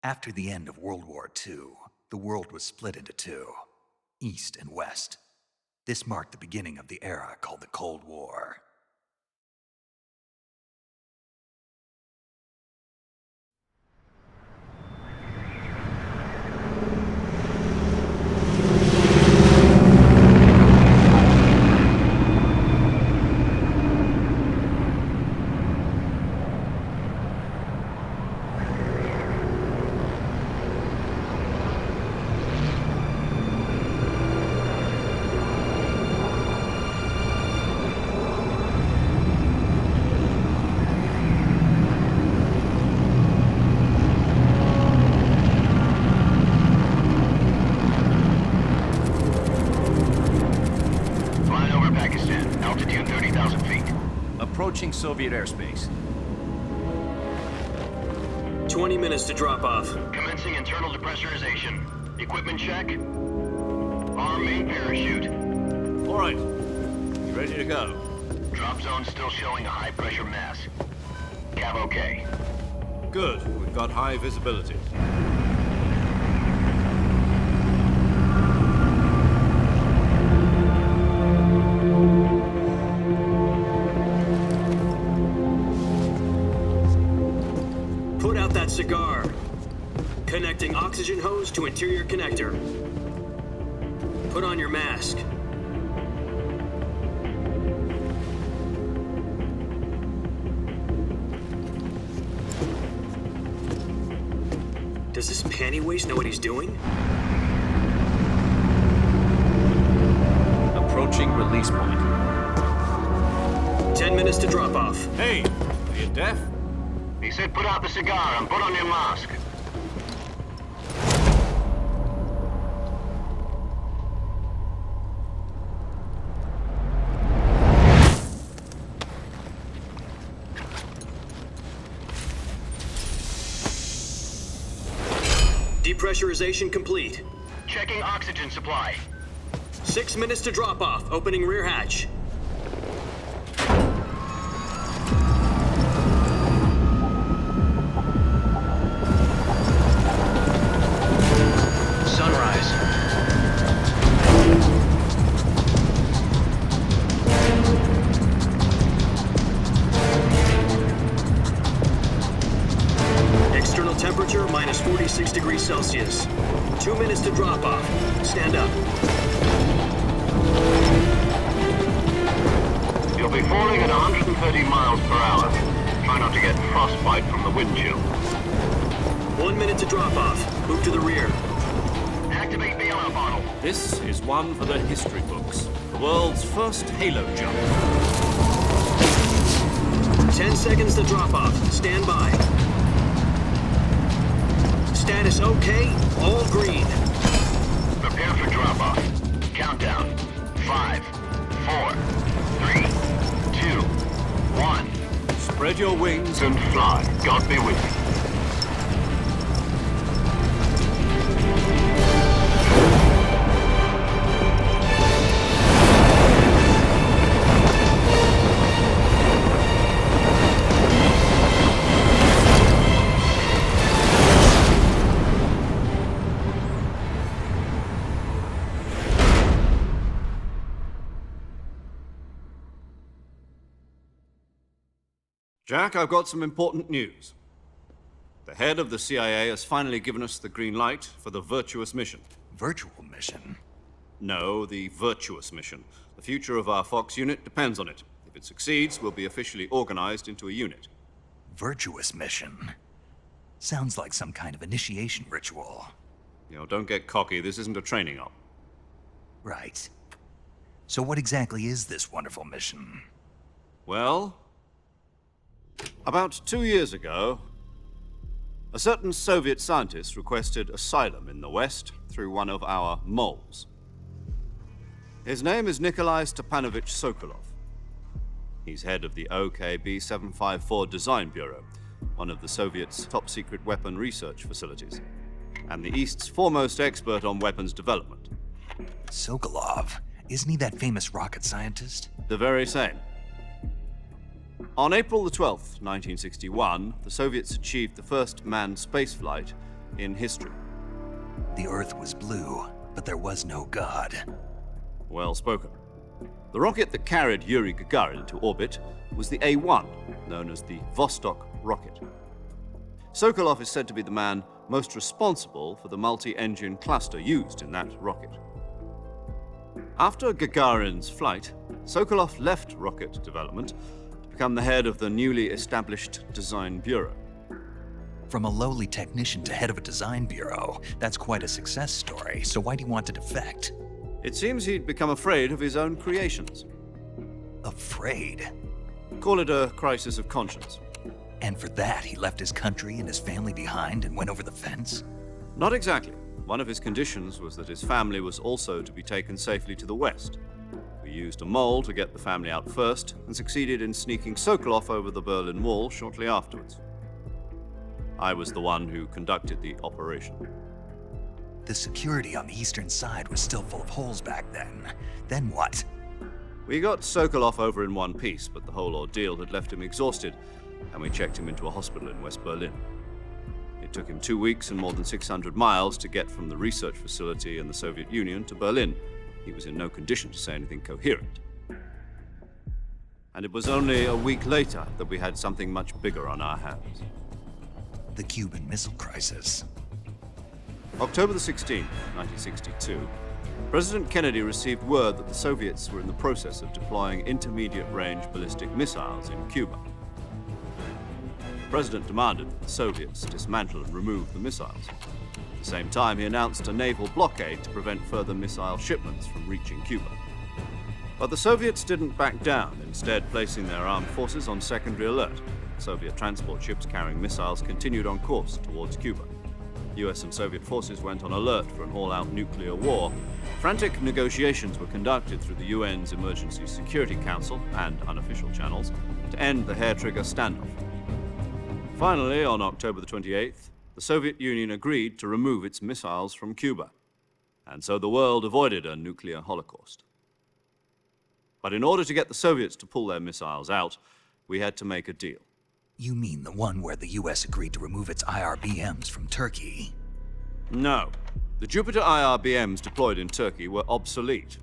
After the end of World War II, the world was split into two, East and West. This marked the beginning of the era called the Cold War. Approaching Soviet airspace. 20 minutes to drop off. Commencing internal depressurization. Equipment check. Arm main parachute. All right. You ready to go? Drop zone still showing a high pressure mass. Cav okay. Good. We've got high visibility. Put out that cigar. Connecting oxygen hose to interior connector. Put on your mask. Does this pantywaist know what he's doing? Approaching release point. 10 minutes to drop off. Hey, are you deaf? He said put out the cigar and put on your mask. Depressurization complete. Checking oxygen supply. 6 minutes to drop off. Opening rear hatch. Sunrise. External temperature minus 46 degrees Celsius. 2 minutes to drop off. Stand up. You'll be falling at 130 miles per hour. Try not to get frostbite from the wind chill. 1 minute to drop off. Move to the rear. Activate the oil bottle. This is one for the history books. The world's first halo jump. 10 seconds to drop off. Stand by. Status okay. All green. Prepare for drop off. Countdown. 5, 4, 3, 2, 1. Spread your wings And fly. God be with you. Jack, I've got some important news. The head of the CIA has finally given us the green light for the Virtuous Mission. Virtual Mission? No, the Virtuous Mission. The future of our Fox unit depends on it. If it succeeds, we'll be officially organized into a unit. Virtuous Mission? Sounds like some kind of initiation ritual. You know, don't get cocky. This isn't a training op. Right. So what exactly is this wonderful mission? Well, about 2 years ago, a certain Soviet scientist requested asylum in the West through one of our moles. His name is Nikolai Sokolov. He's head of the OKB 754 Design Bureau, one of the Soviets' top-secret weapon research facilities, and the East's foremost expert on weapons development. Sokolov? Isn't he that famous rocket scientist? The very same. On April the 12th, 1961, the Soviets achieved the first manned spaceflight in history. The Earth was blue, but there was no God. Well spoken. The rocket that carried Yuri Gagarin into orbit was the A-1, known as the Vostok rocket. Sokolov is said to be the man most responsible for the multi-engine cluster used in that rocket. After Gagarin's flight, Sokolov left rocket development to become the head of the newly established Design Bureau. From a lowly technician to head of a design bureau, that's quite a success story, so why'd he want to defect? It seems he'd become afraid of his own creations. Afraid? Call it a crisis of conscience. And for that, he left his country and his family behind and went over the fence? Not exactly. One of his conditions was that his family was also to be taken safely to the west. We used a mole to get the family out first and succeeded in sneaking Sokolov over the Berlin Wall shortly afterwards. I was the one who conducted the operation. The security on the eastern side was still full of holes back then. Then what? We got Sokolov over in one piece, but the whole ordeal had left him exhausted, and we checked him into a hospital in West Berlin. It took him 2 weeks and more than 600 miles to get from the research facility in the Soviet Union to Berlin. He was in no condition to say anything coherent. And it was only a week later that we had something much bigger on our hands. The Cuban Missile Crisis. October the 16th, 1962, President Kennedy received word that the Soviets were in the process of deploying intermediate-range ballistic missiles in Cuba. The President demanded that the Soviets dismantle and remove the missiles. At the same time, he announced a naval blockade to prevent further missile shipments from reaching Cuba. But the Soviets didn't back down, instead placing their armed forces on secondary alert. Soviet transport ships carrying missiles continued on course towards Cuba. US and Soviet forces went on alert for an all-out nuclear war. Frantic negotiations were conducted through the UN's Emergency Security Council and unofficial channels to end the hair-trigger standoff. Finally, on October the 28th, the Soviet Union agreed to remove its missiles from Cuba, and so the world avoided a nuclear holocaust. But in order to get the Soviets to pull their missiles out, we had to make a deal. You mean the one where the US agreed to remove its IRBMs from Turkey? No. The Jupiter IRBMs deployed in Turkey were obsolete,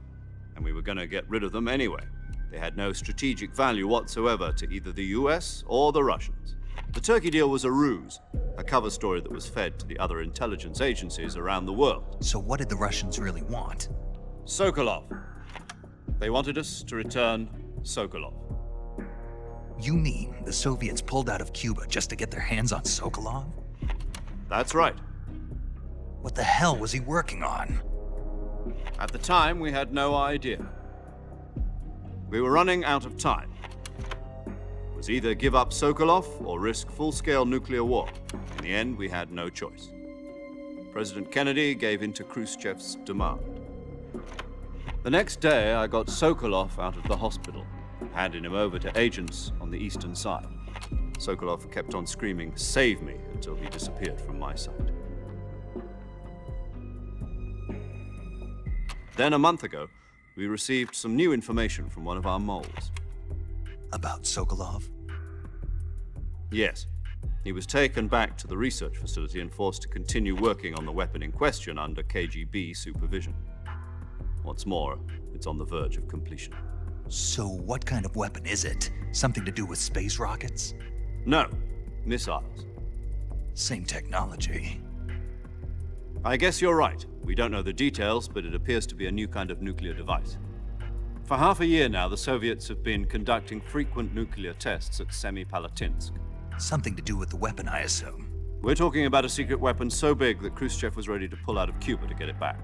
and we were going to get rid of them anyway. They had no strategic value whatsoever to either the US or the Russians. The Turkey deal was a ruse, a cover story that was fed to the other intelligence agencies around the world. So what did the Russians really want? Sokolov. They wanted us to return Sokolov. You mean the Soviets pulled out of Cuba just to get their hands on Sokolov? That's right. What the hell was he working on? At the time, we had no idea. We were running out of time. It was either give up Sokolov or risk full-scale nuclear war. In the end, we had no choice. President Kennedy gave in to Khrushchev's demand. The next day, I got Sokolov out of the hospital, handing him over to agents on the eastern side. Sokolov kept on screaming, "Save me," until he disappeared from my sight. Then a month ago, we received some new information from one of our moles. About Sokolov? Yes. He was taken back to the research facility and forced to continue working on the weapon in question under KGB supervision. What's more, it's on the verge of completion. So what kind of weapon is it? Something to do with space rockets? No, missiles. Same technology. I guess you're right. We don't know the details, but it appears to be a new kind of nuclear device. For half a year now, the Soviets have been conducting frequent nuclear tests at Semipalatinsk. Something to do with the weapon, I assume. We're talking about a secret weapon so big that Khrushchev was ready to pull out of Cuba to get it back.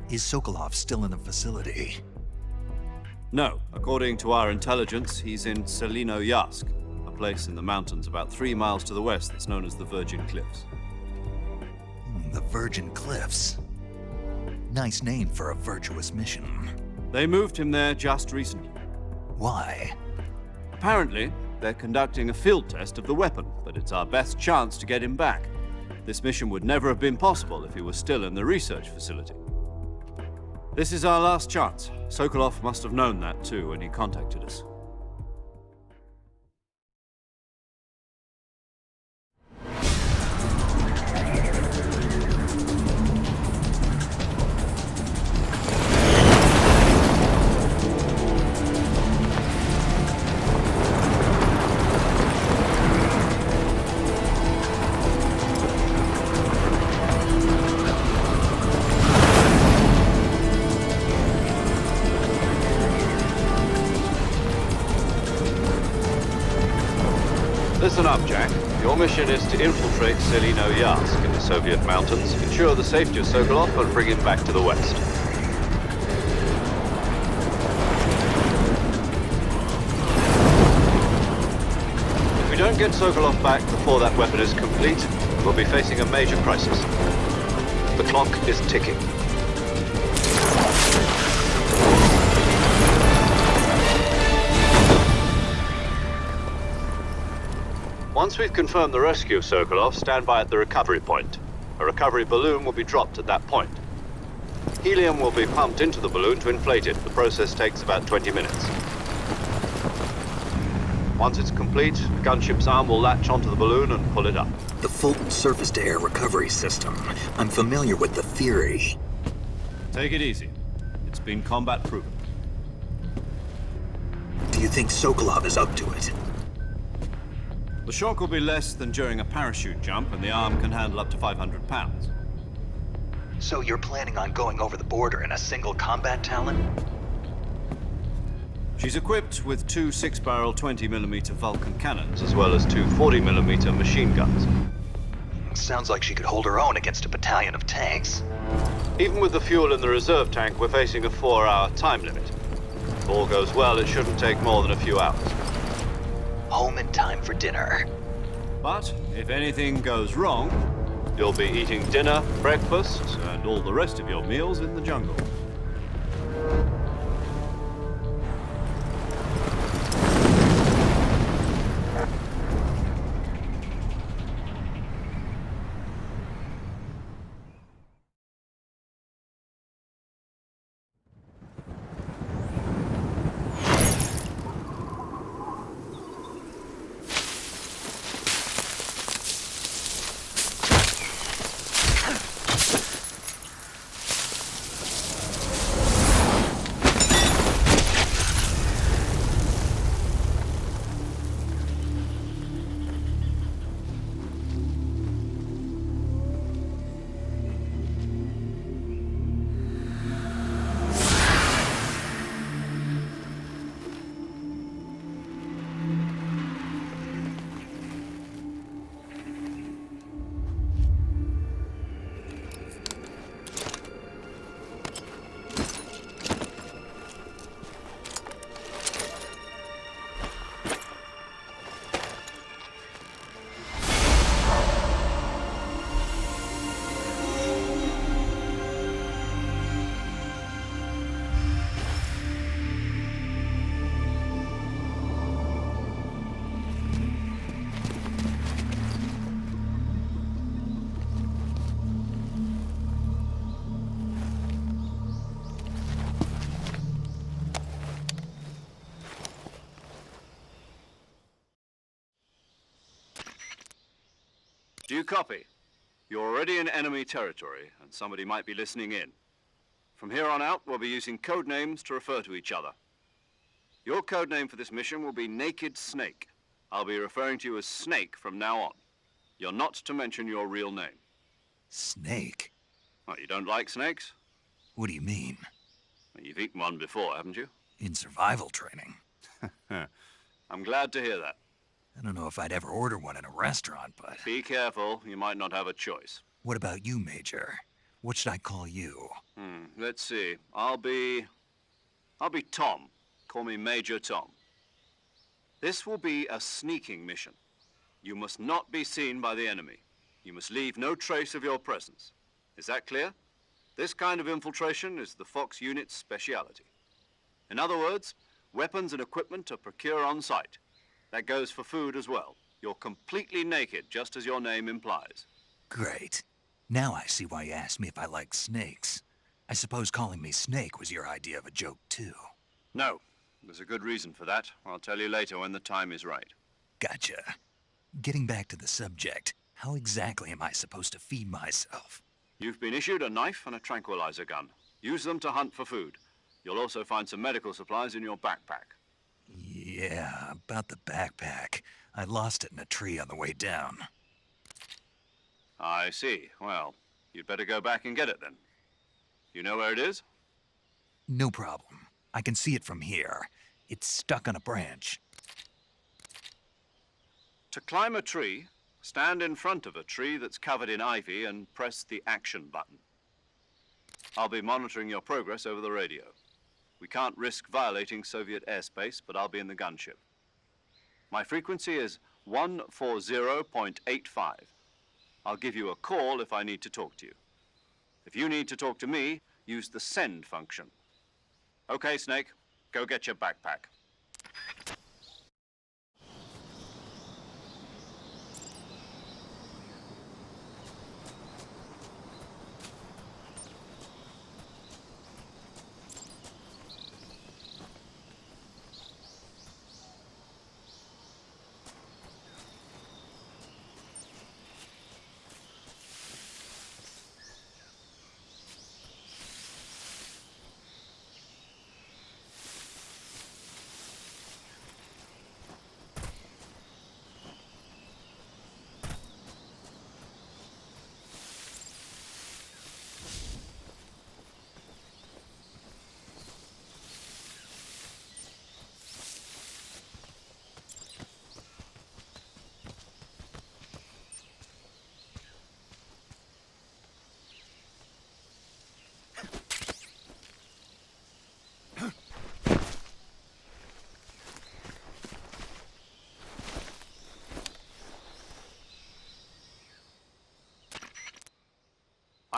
Is Sokolov still in the facility? No. According to our intelligence, he's in Selinoyarsk, a place in the mountains about 3 miles to the west that's known as the Virgin Cliffs. The Virgin Cliffs. Nice name for a virtuous mission. They moved him there just recently. Why? Apparently, they're conducting a field test of the weapon, but it's our best chance to get him back. This mission would never have been possible if he was still in the research facility. This is our last chance. Sokolov must have known that too when he contacted us. Listen up, Jack. Your mission is to infiltrate Selino-Yask in the Soviet mountains, ensure the safety of Sokolov, and bring him back to the West. If we don't get Sokolov back before that weapon is complete, we'll be facing a major crisis. The clock is ticking. Once we've confirmed the rescue of Sokolov, stand by at the recovery point. A recovery balloon will be dropped at that point. Helium will be pumped into the balloon to inflate it. The process takes about 20 minutes. Once it's complete, the gunship's arm will latch onto the balloon and pull it up. The Fulton surface-to-air recovery system. I'm familiar with the theory. Take it easy. It's been combat proven. Do you think Sokolov is up to it? The shock will be less than during a parachute jump, and the arm can handle up to 500 pounds. So you're planning on going over the border in a single combat Talon? She's equipped with two 6-barrel 20mm Vulcan cannons, as well as two 40mm machine guns. Sounds like she could hold her own against a battalion of tanks. Even with the fuel in the reserve tank, we're facing a 4-hour time limit. If all goes well, it shouldn't take more than a few hours. Home in time for dinner. But if anything goes wrong, you'll be eating dinner, breakfast, and all the rest of your meals in the jungle. Do you copy? You're already in enemy territory, and somebody might be listening in. From here on out, we'll be using code names to refer to each other. Your code name for this mission will be Naked Snake. I'll be referring to you as Snake from now on. You're not to mention your real name. Snake? What, you don't like snakes? What do you mean? Well, you've eaten one before, haven't you? In survival training. I'm glad to hear that. I don't know if I'd ever order one in a restaurant, but... Be careful, you might not have a choice. What about you, Major? What should I call you? Let's see. I'll be Tom. Call me Major Tom. This will be a sneaking mission. You must not be seen by the enemy. You must leave no trace of your presence. Is that clear? This kind of infiltration is the Fox unit's speciality. In other words, weapons and equipment are procured on site. That goes for food as well. You're completely naked, just as your name implies. Great. Now I see why you asked me if I like snakes. I suppose calling me Snake was your idea of a joke, too. No. There's a good reason for that. I'll tell you later when the time is right. Gotcha. Getting back to the subject, how exactly am I supposed to feed myself? You've been issued a knife and a tranquilizer gun. Use them to hunt for food. You'll also find some medical supplies in your backpack. Yeah, about the backpack. I lost it in a tree on the way down. I see. Well, you'd better go back and get it then. You know where it is? No problem. I can see it from here. It's stuck on a branch. To climb a tree, stand in front of a tree that's covered in ivy and press the action button. I'll be monitoring your progress over the radio. We can't risk violating Soviet airspace, but I'll be in the gunship. My frequency is 140.85. I'll give you a call if I need to talk to you. If you need to talk to me, use the send function. Okay, Snake, go get your backpack.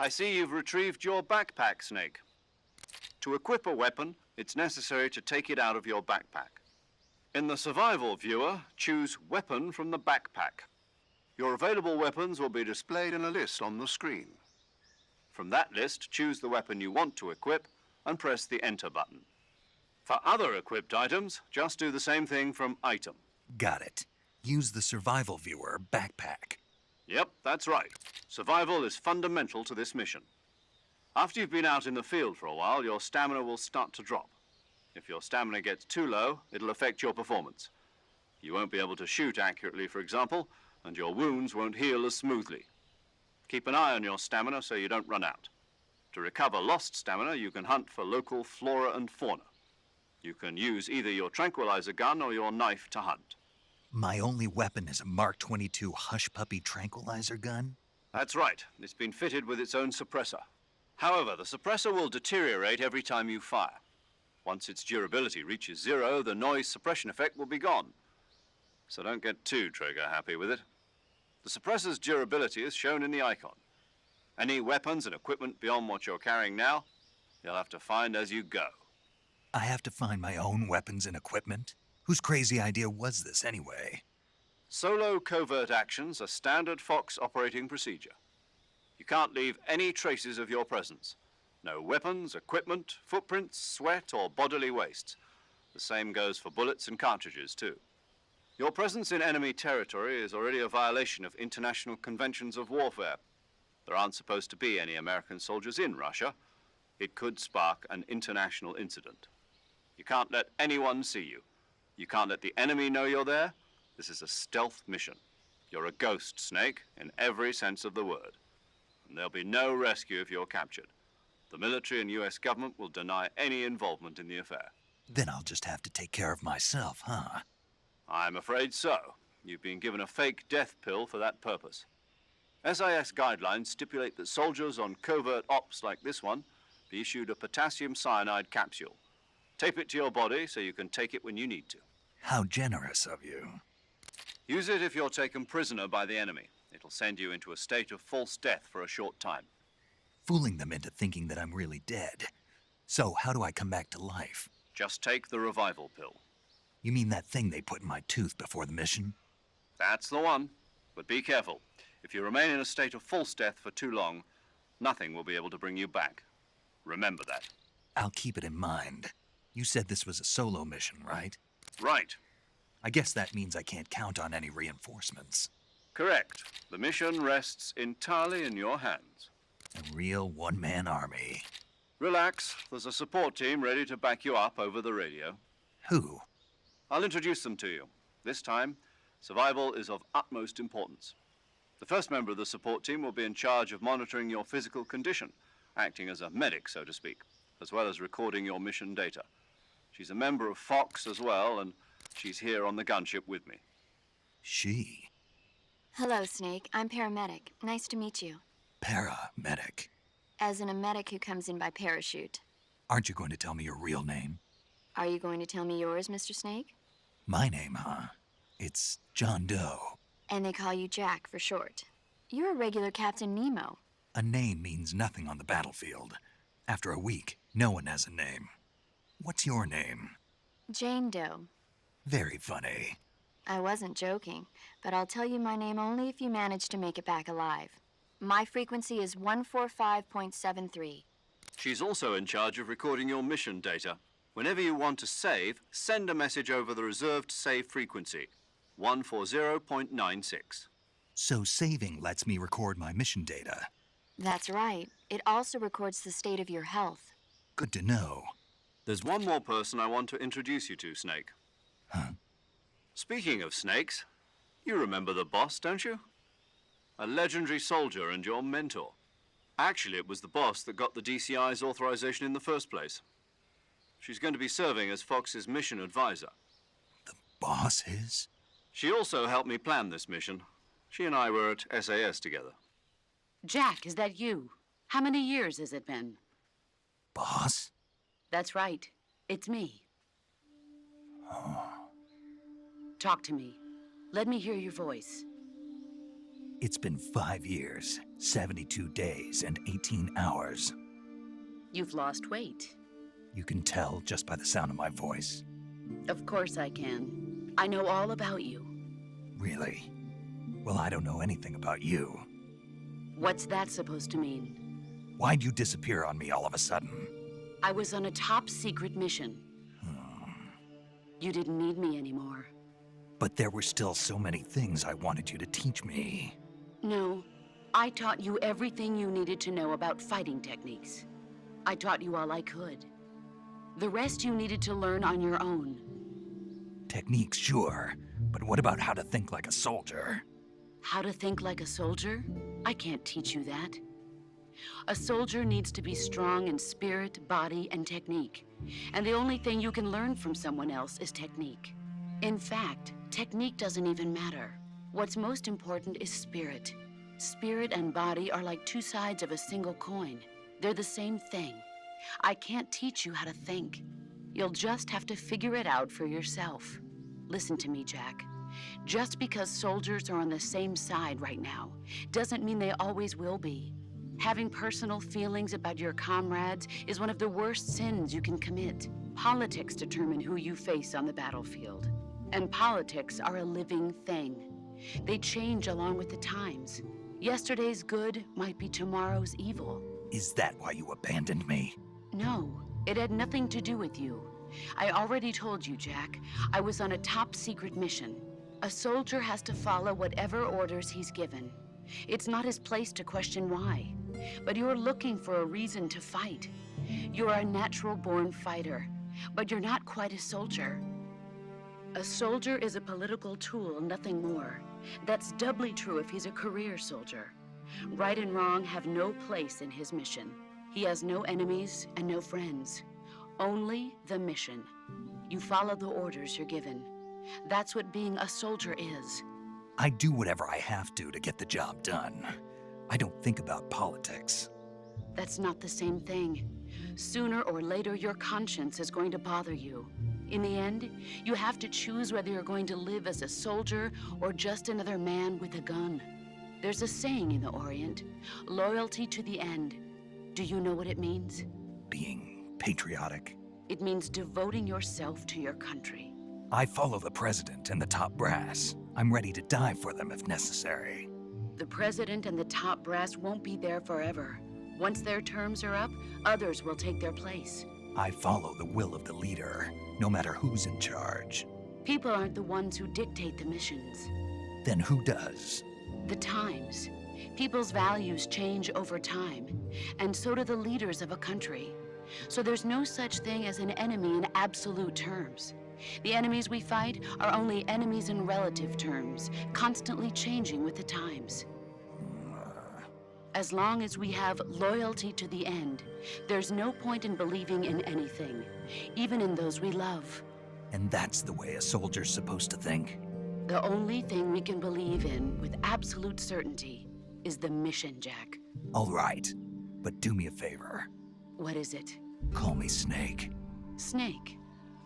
I see you've retrieved your backpack, Snake. To equip a weapon, it's necessary to take it out of your backpack. In the survival viewer, choose Weapon from the backpack. Your available weapons will be displayed in a list on the screen. From that list, choose the weapon you want to equip and press the Enter button. For other equipped items, just do the same thing from Item. Got it. Use the survival viewer backpack. Yep, that's right. Survival is fundamental to this mission. After you've been out in the field for a while, your stamina will start to drop. If your stamina gets too low, it'll affect your performance. You won't be able to shoot accurately, for example, and your wounds won't heal as smoothly. Keep an eye on your stamina so you don't run out. To recover lost stamina, you can hunt for local flora and fauna. You can use either your tranquilizer gun or your knife to hunt. My only weapon is a Mark 22 Hush Puppy tranquilizer gun? That's right. It's been fitted with its own suppressor. However, the suppressor will deteriorate every time you fire. Once its durability reaches 0, the noise suppression effect will be gone. So don't get too trigger happy with it. The suppressor's durability is shown in the icon. Any weapons and equipment beyond what you're carrying now, you'll have to find as you go. I have to find my own weapons and equipment? Whose crazy idea was this anyway? Solo covert actions are standard Fox operating procedure. You can't leave any traces of your presence. No weapons, equipment, footprints, sweat, or bodily wastes. The same goes for bullets and cartridges, too. Your presence in enemy territory is already a violation of international conventions of warfare. There aren't supposed to be any American soldiers in Russia. It could spark an international incident. You can't let anyone see you. You can't let the enemy know you're there. This is a stealth mission. You're a ghost, Snake, in every sense of the word. And there'll be no rescue if you're captured. The military and US government will deny any involvement in the affair. Then I'll just have to take care of myself, huh? I'm afraid so. You've been given a fake death pill for that purpose. SIS guidelines stipulate that soldiers on covert ops like this one be issued a potassium cyanide capsule. Tape it to your body so you can take it when you need to. How generous of you. Use it if you're taken prisoner by the enemy. It'll send you into a state of false death for a short time. Fooling them into thinking that I'm really dead. So how do I come back to life? Just take the revival pill. You mean that thing they put in my tooth before the mission? That's the one. But be careful. If you remain in a state of false death for too long, nothing will be able to bring you back. Remember that. I'll keep it in mind. You said this was a solo mission, right? Right. I guess that means I can't count on any reinforcements. Correct. The mission rests entirely in your hands. A real one-man army. Relax. There's a support team ready to back you up over the radio. Who? I'll introduce them to you. This time, survival is of utmost importance. The first member of the support team will be in charge of monitoring your physical condition, acting as a medic, so to speak, as well as recording your mission data. She's a member of Fox as well, and she's here on the gunship with me. She? Hello, Snake. I'm paramedic. Nice to meet you. Paramedic. As in a medic who comes in by parachute. Aren't you going to tell me your real name? Are you going to tell me yours, Mr. Snake? My name, huh? It's John Doe. And they call you Jack for short. You're a regular Captain Nemo. A name means nothing on the battlefield. After a week, no one has a name. What's your name? Jane Doe. Very funny. I wasn't joking, but I'll tell you my name only if you manage to make it back alive. My frequency is 145.73. She's also in charge of recording your mission data. Whenever you want to save, send a message over the reserved save frequency, 140.96. So saving lets me record my mission data. That's right. It also records the state of your health. Good to know. There's one more person I want to introduce you to, Snake. Huh? Speaking of snakes, you remember the boss, don't you? A legendary soldier and your mentor. Actually, it was the boss that got the DCI's authorization in the first place. She's going to be serving as Fox's mission advisor. The boss is? She also helped me plan this mission. She and I were at SAS together. Jack, is that you? How many years has it been? Boss? That's right. It's me. Talk to me. Let me hear your voice. It's been 5 years, 72 days, and 18 hours. You've lost weight. You can tell just by the sound of my voice. Of course I can. I know all about you. Really? Well, I don't know anything about you. What's that supposed to mean? Why'd you disappear on me all of a sudden? I was on a top-secret mission. You didn't need me anymore. But there were still so many things I wanted you to teach me. No, I taught you everything you needed to know about fighting techniques. I taught you all I could. The rest you needed to learn on your own. Techniques, sure. But what about how to think like a soldier? How to think like a soldier? I can't teach you that. A soldier needs to be strong in spirit, body, and technique. And the only thing you can learn from someone else is technique. In fact, technique doesn't even matter. What's most important is spirit. Spirit and body are like two sides of a single coin. They're the same thing. I can't teach you how to think. You'll just have to figure it out for yourself. Listen to me, Jack. Just because soldiers are on the same side right now doesn't mean they always will be. Having personal feelings about your comrades is one of the worst sins you can commit. Politics determine who you face on the battlefield. And politics are a living thing. They change along with the times. Yesterday's good might be tomorrow's evil. Is that why you abandoned me? No, it had nothing to do with you. I already told you, Jack. I was on a top-secret mission. A soldier has to follow whatever orders he's given. It's not his place to question why. But you're looking for a reason to fight. You're a natural-born fighter, but you're not quite a soldier. A soldier is a political tool, nothing more. That's doubly true if he's a career soldier. Right and wrong have no place in his mission. He has no enemies and no friends. Only the mission. You follow the orders you're given. That's what being a soldier is. I do whatever I have to get the job done. I don't think about politics. That's not the same thing. Sooner or later, your conscience is going to bother you. In the end, you have to choose whether you're going to live as a soldier or just another man with a gun. There's a saying in the Orient, loyalty to the end. Do you know what it means? Being patriotic. It means devoting yourself to your country. I follow the president and the top brass. I'm ready to die for them if necessary. The president and the top brass won't be there forever. Once their terms are up, others will take their place. I follow the will of the leader, no matter who's in charge. People aren't the ones who dictate the missions. Then who does? The times. People's values change over time, and so do the leaders of a country. So there's no such thing as an enemy in absolute terms. The enemies we fight are only enemies in relative terms, constantly changing with the times. As long as we have loyalty to the end, there's no point in believing in anything, even in those we love. And that's the way a soldier's supposed to think? The only thing we can believe in with absolute certainty is the mission, Jack. All right, but do me a favor. What is it? Call me Snake. Snake.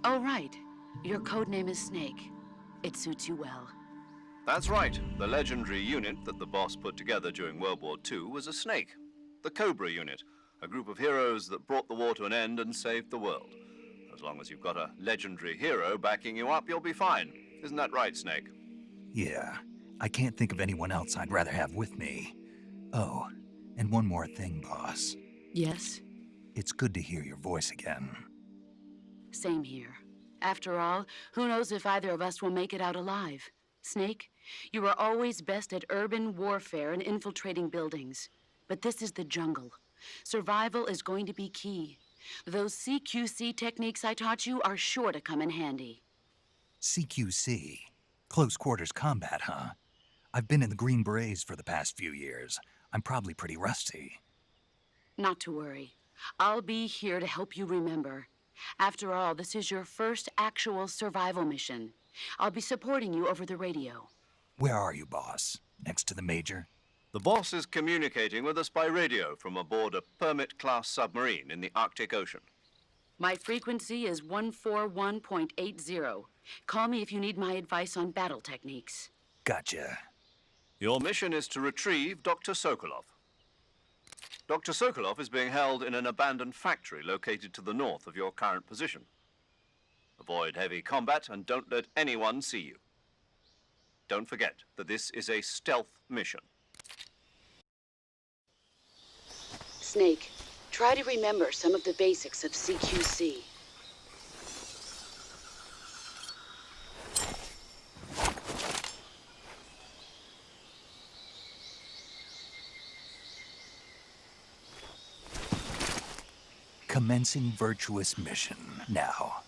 Oh, right. Your code name is Snake. It suits you well. That's right. The legendary unit that the boss put together during World War II was a snake. The Cobra unit, a group of heroes that brought the war to an end and saved the world. As long as you've got a legendary hero backing you up, you'll be fine. Isn't that right, Snake? Yeah, I can't think of anyone else I'd rather have with me. Oh, and one more thing, boss. Yes? It's good to hear your voice again. Same here. After all, who knows if either of us will make it out alive? Snake, you are always best at urban warfare and infiltrating buildings. But this is the jungle. Survival is going to be key. Those CQC techniques I taught you are sure to come in handy. CQC? Close quarters combat, huh? I've been in the Green Berets for the past few years. I'm probably pretty rusty. Not to worry. I'll be here to help you remember. After all, this is your first actual survival mission. I'll be supporting you over the radio. Where are you, boss? Next to the Major? The boss is communicating with us by radio from aboard a Permit-class submarine in the Arctic Ocean. My frequency is 141.80. Call me if you need my advice on battle techniques. Gotcha. Your mission is to retrieve Dr. Sokolov. Dr. Sokolov is being held in an abandoned factory located to the north of your current position. Avoid heavy combat and don't let anyone see you. Don't forget that this is a stealth mission. Snake, try to remember some of the basics of CQC. Commencing Virtuous Mission now.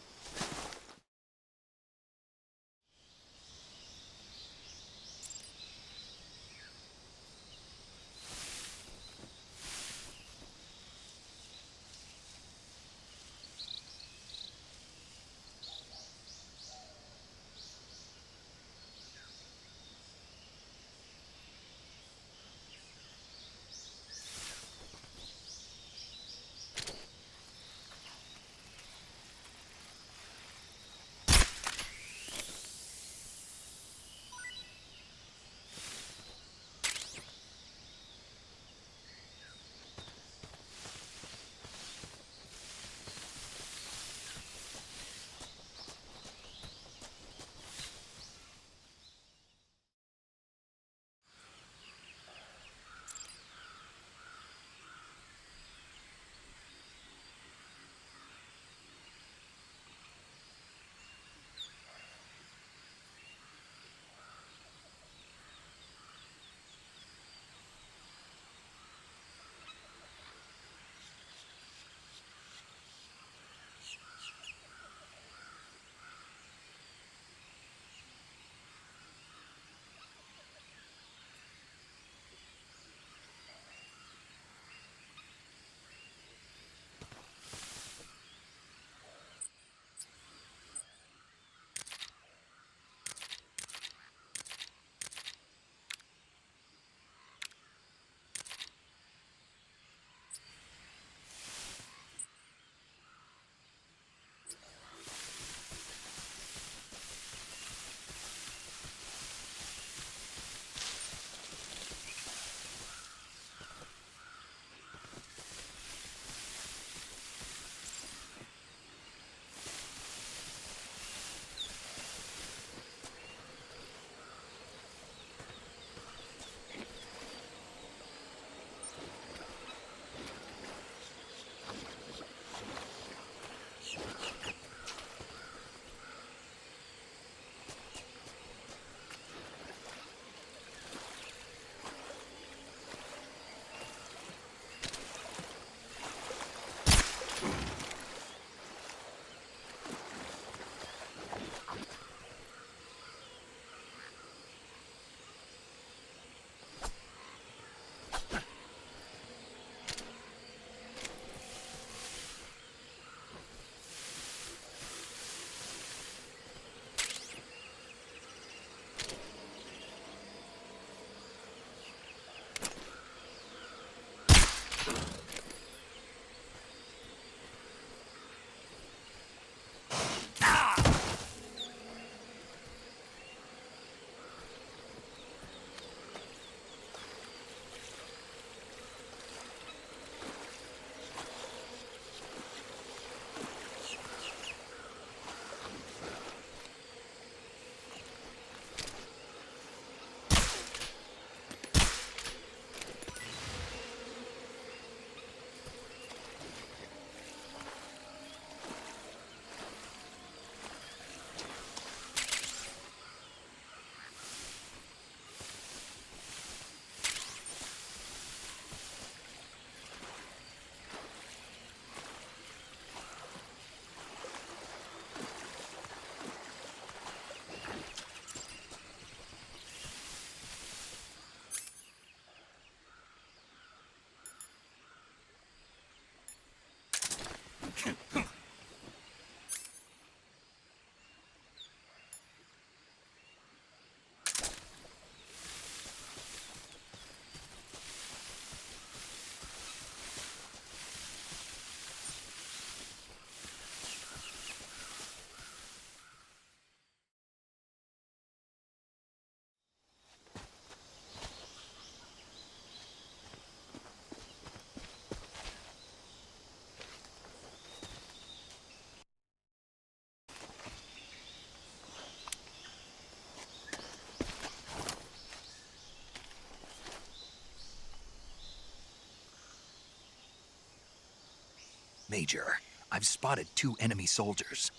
Major, I've spotted 2 enemy soldiers.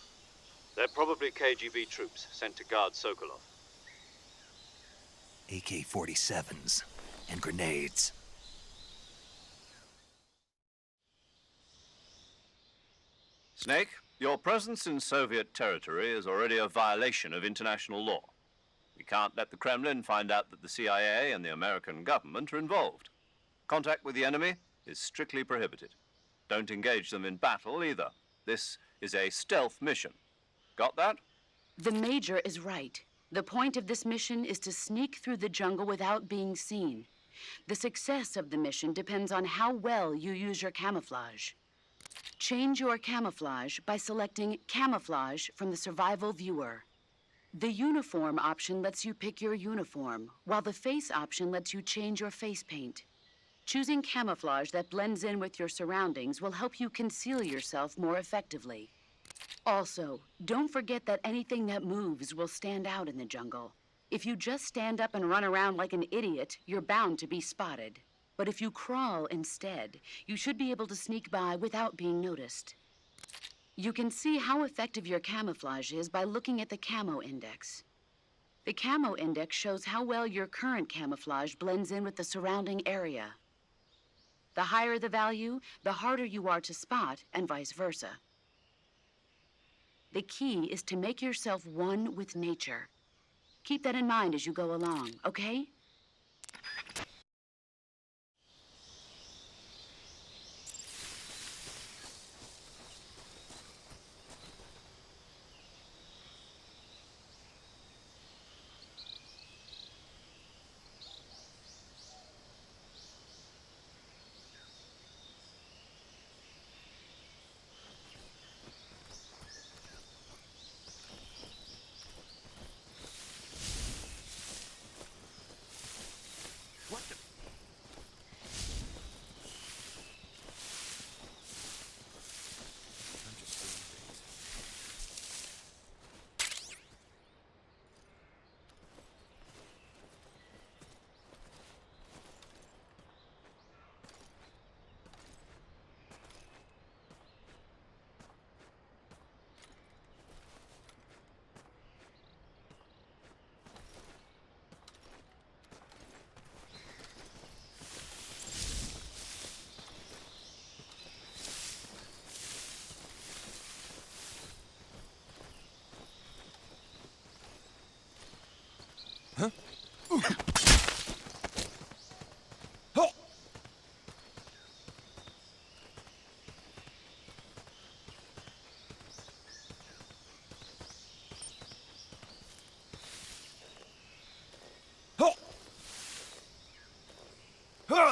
They're probably KGB troops sent to guard Sokolov. AK-47s and grenades. Snake, your presence in Soviet territory is already a violation of international law. We can't let the Kremlin find out that the CIA and the American government are involved. Contact with the enemy is strictly prohibited. Don't engage them in battle either. This is a stealth mission. Got that? The Major is right. The point of this mission is to sneak through the jungle without being seen. The success of the mission depends on how well you use your camouflage. Change your camouflage by selecting Camouflage from the Survival Viewer. The Uniform option lets you pick your uniform, while the Face option lets you change your face paint. Choosing camouflage that blends in with your surroundings will help you conceal yourself more effectively. Also, don't forget that anything that moves will stand out in the jungle. If you just stand up and run around like an idiot, you're bound to be spotted. But if you crawl instead, you should be able to sneak by without being noticed. You can see how effective your camouflage is by looking at the Camo Index. The Camo Index shows how well your current camouflage blends in with the surrounding area. The higher the value, the harder you are to spot, and vice versa. The key is to make yourself one with nature. Keep that in mind as you go along, okay?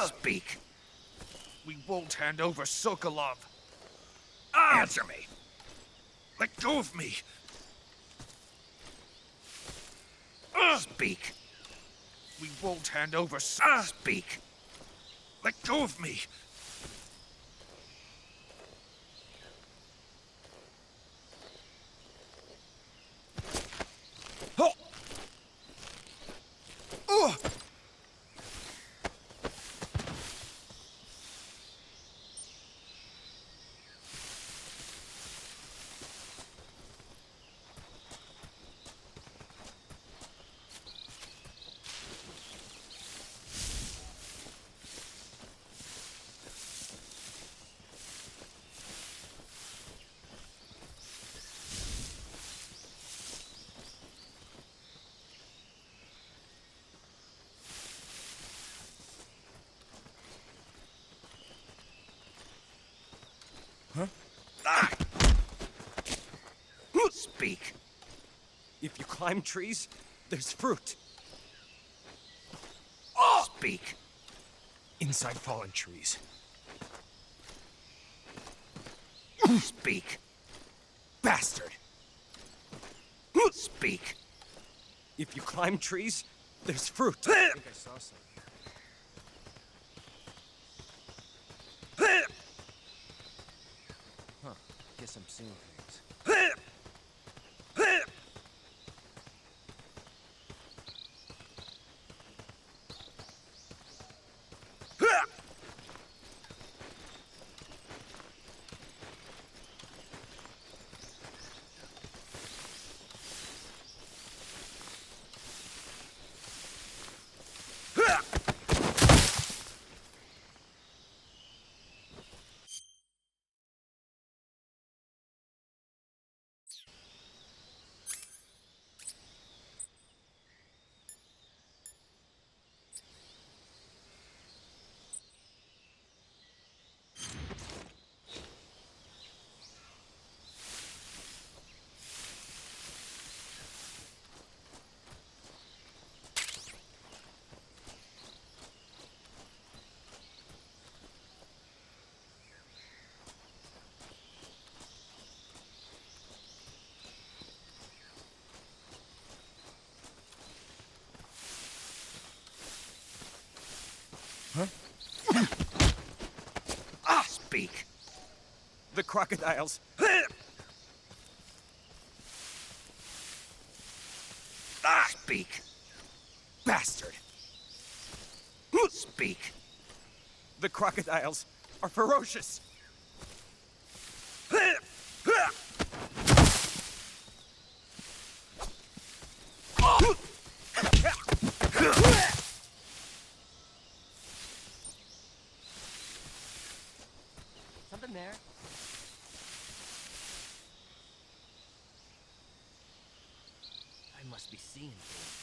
Speak. We won't hand over Sokolov. Answer me. Let go of me. Speak. We won't hand over Speak. Let go of me. Speak. If you climb trees, there's fruit. Speak. Inside fallen trees. Speak. Bastard! Speak. If you climb trees, there's fruit. I think I saw something. Huh. Guess I'm seeing things. Speak. The crocodiles. Speak. Bastard. Speak. The crocodiles are ferocious. Something there? I must be seeing things.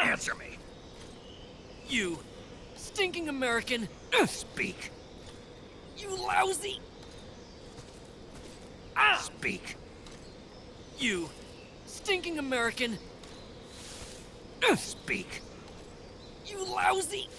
Answer me. You stinking American. Speak. You lousy. Speak. You stinking American. Speak. You lousy.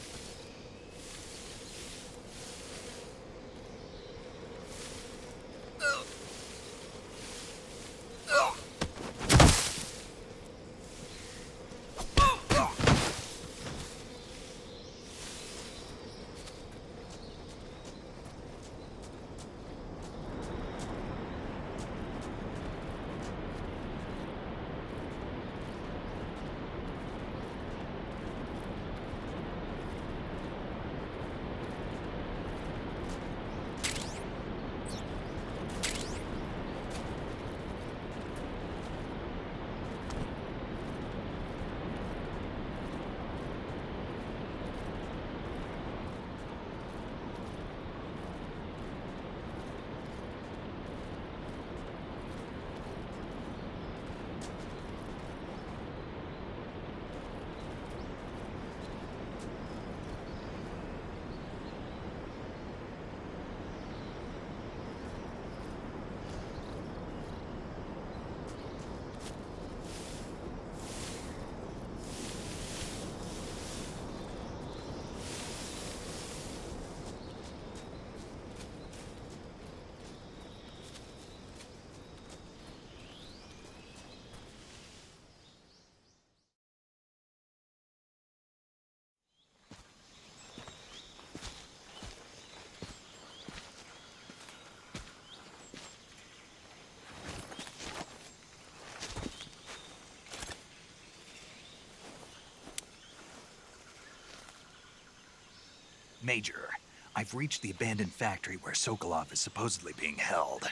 Major, I've reached the abandoned factory where Sokolov is supposedly being held.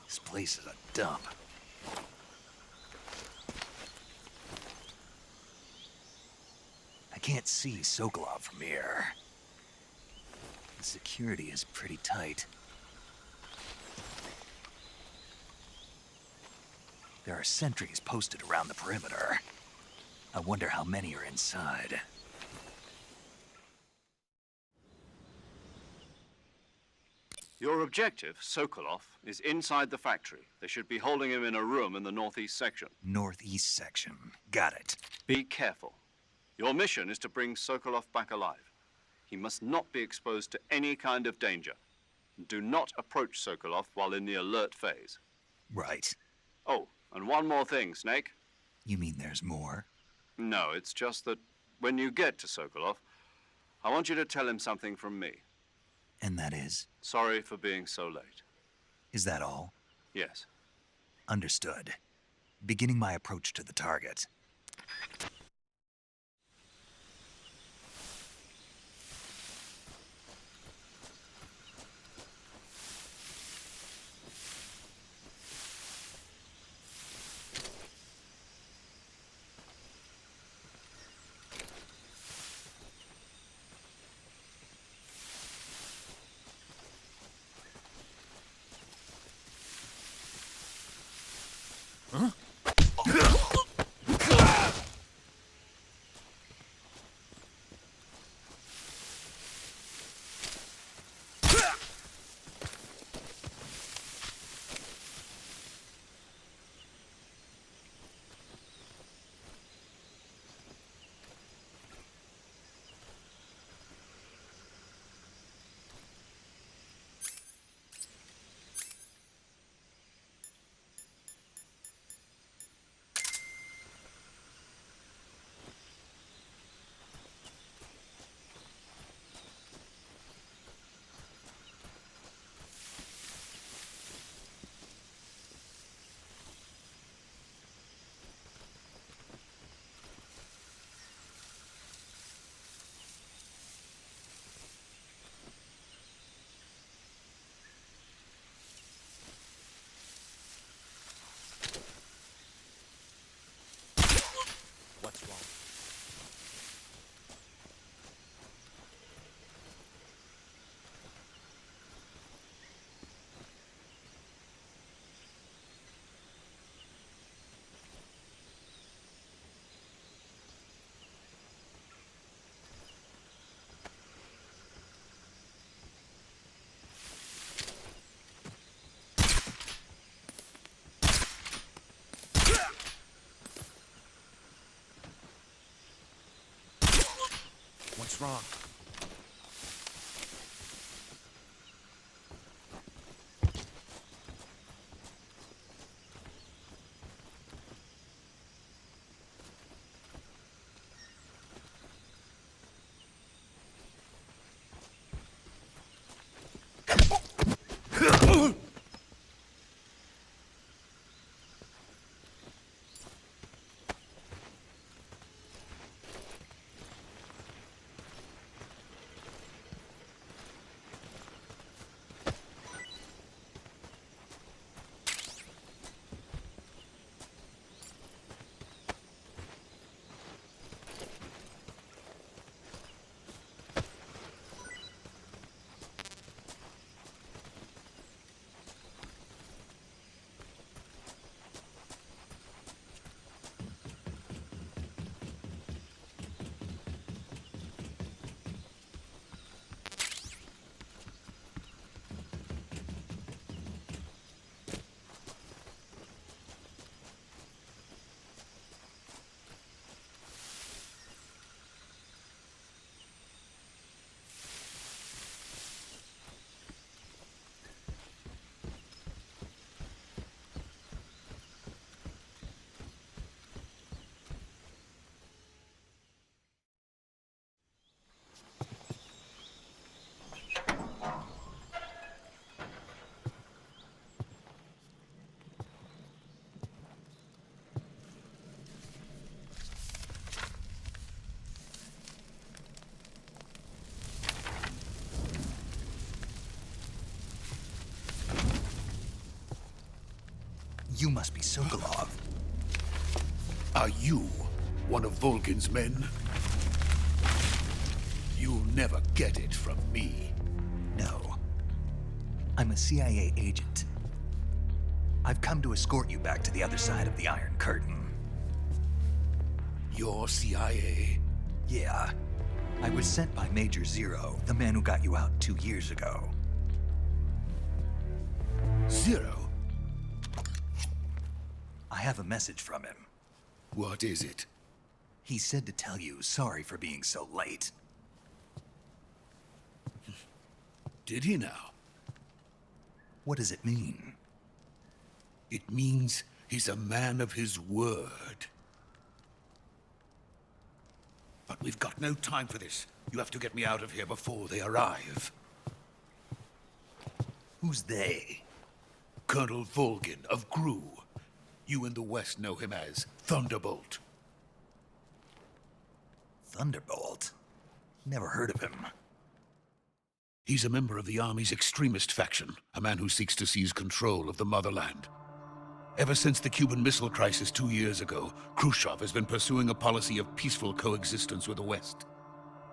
This place is a dump. I can't see Sokolov from here. The security is pretty tight. There are sentries posted around the perimeter. I wonder how many are inside. Your objective, Sokolov, is inside the factory. They should be holding him in a room in the northeast section. Northeast section. Got it. Be careful. Your mission is to bring Sokolov back alive. He must not be exposed to any kind of danger. Do not approach Sokolov while in the alert phase. Right. Oh, and one more thing, Snake. You mean there's more? No, it's just that when you get to Sokolov, I want you to tell him something from me. And that is? Sorry for being so late. Is that all? Yes. Understood. Beginning my approach to the target. What's wrong? What's wrong? You must be Sokolov. Are you one of Volgin's men? You'll never get it from me. No. I'm a CIA agent. I've come to escort you back to the other side of the Iron Curtain. You're CIA? Yeah. I was sent by Major Zero, the man who got you out 2 years ago. Zero? I have a message from him. What is it? He said to tell you sorry for being so late. Did he now? What does it mean? It means he's a man of his word. But we've got no time for this. You have to get me out of here before they arrive. Who's they? Colonel Volgin of GRU. You in the West know him as Thunderbolt. Thunderbolt? Never heard of him. He's a member of the Army's extremist faction, a man who seeks to seize control of the motherland. Ever since the Cuban Missile Crisis 2 years ago, Khrushchev has been pursuing a policy of peaceful coexistence with the West.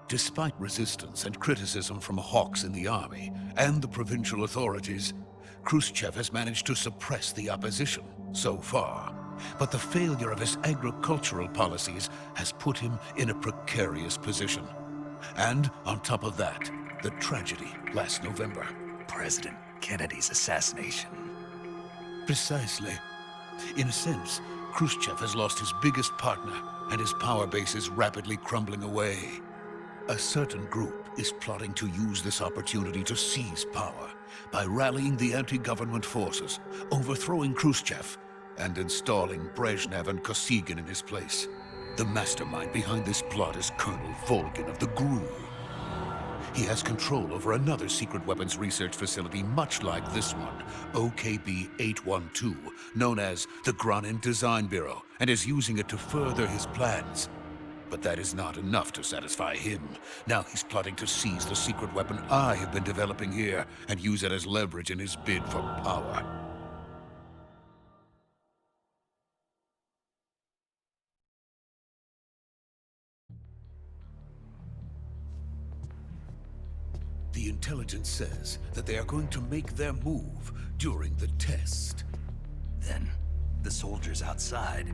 Despite resistance and criticism from hawks in the army and the provincial authorities, Khrushchev has managed to suppress the opposition so far. But the failure of his agricultural policies has put him in a precarious position. And on top of that, the tragedy last November. President Kennedy's assassination. Precisely. In a sense, Khrushchev has lost his biggest partner, and his power base is rapidly crumbling away. A certain group is plotting to use this opportunity to seize power by rallying the anti-government forces, overthrowing Khrushchev, and installing Brezhnev and Kosygin in his place. The mastermind behind this plot is Colonel Volgin of the GRU. He has control over another secret weapons research facility much like this one, OKB-812, known as the Granin Design Bureau, and is using it to further his plans. But that is not enough to satisfy him. Now he's plotting to seize the secret weapon I have been developing here and use it as leverage in his bid for power. The intelligence says that they are going to make their move during the test. Then, the soldiers outside.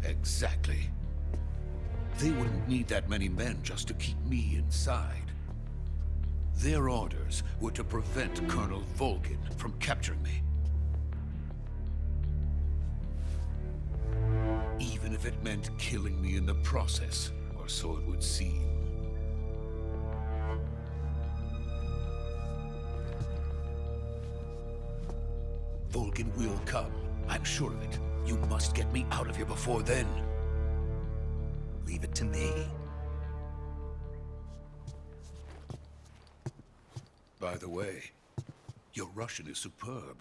Exactly. They wouldn't need that many men just to keep me inside. Their orders were to prevent Colonel Volgin from capturing me. Even if it meant killing me in the process, or so it would seem. Volgin will come. I'm sure of it. You must get me out of here before then. Leave it to me. By the way, your Russian is superb.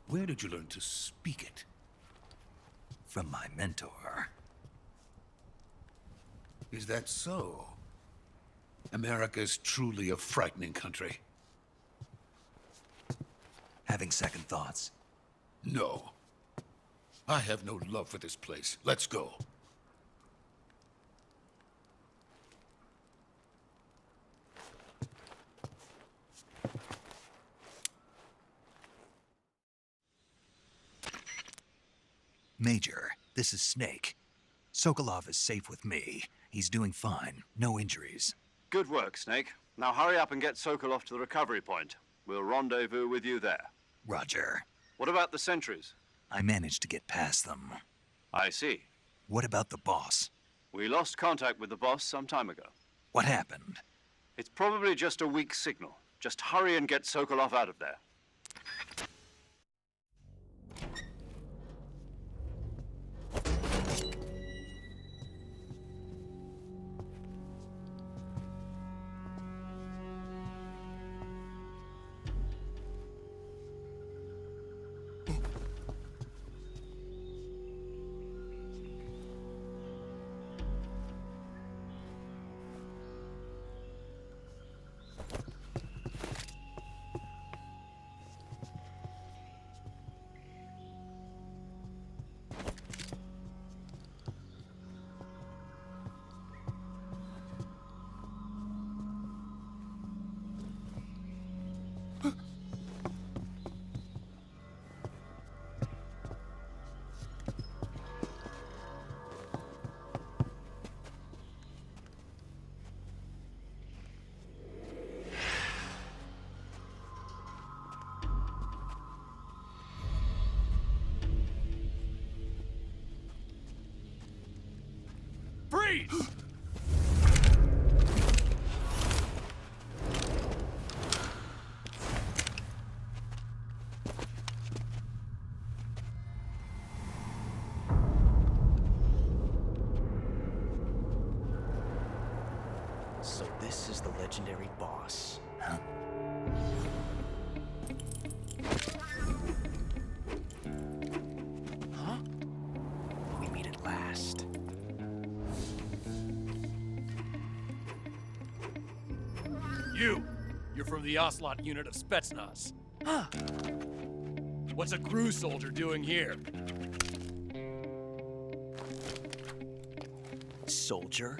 Where did you learn to speak it? From my mentor. Is that so? America is truly a frightening country. Having second thoughts? No. I have no love for this place. Let's go. Major, this is Snake. Sokolov is safe with me. He's doing fine. No injuries. Good work, Snake. Now hurry up and get Sokolov to the recovery point. We'll rendezvous with you there. Roger. What about the sentries? I managed to get past them. I see. What about the boss? We lost contact with the boss some time ago. What happened? It's probably just a weak signal. Just hurry and get Sokolov out of there. Freeze! So this is the legendary boss. Huh? Huh? We meet at last. You're from the Ocelot unit of Spetsnaz. What's a GRU soldier doing here? Soldier?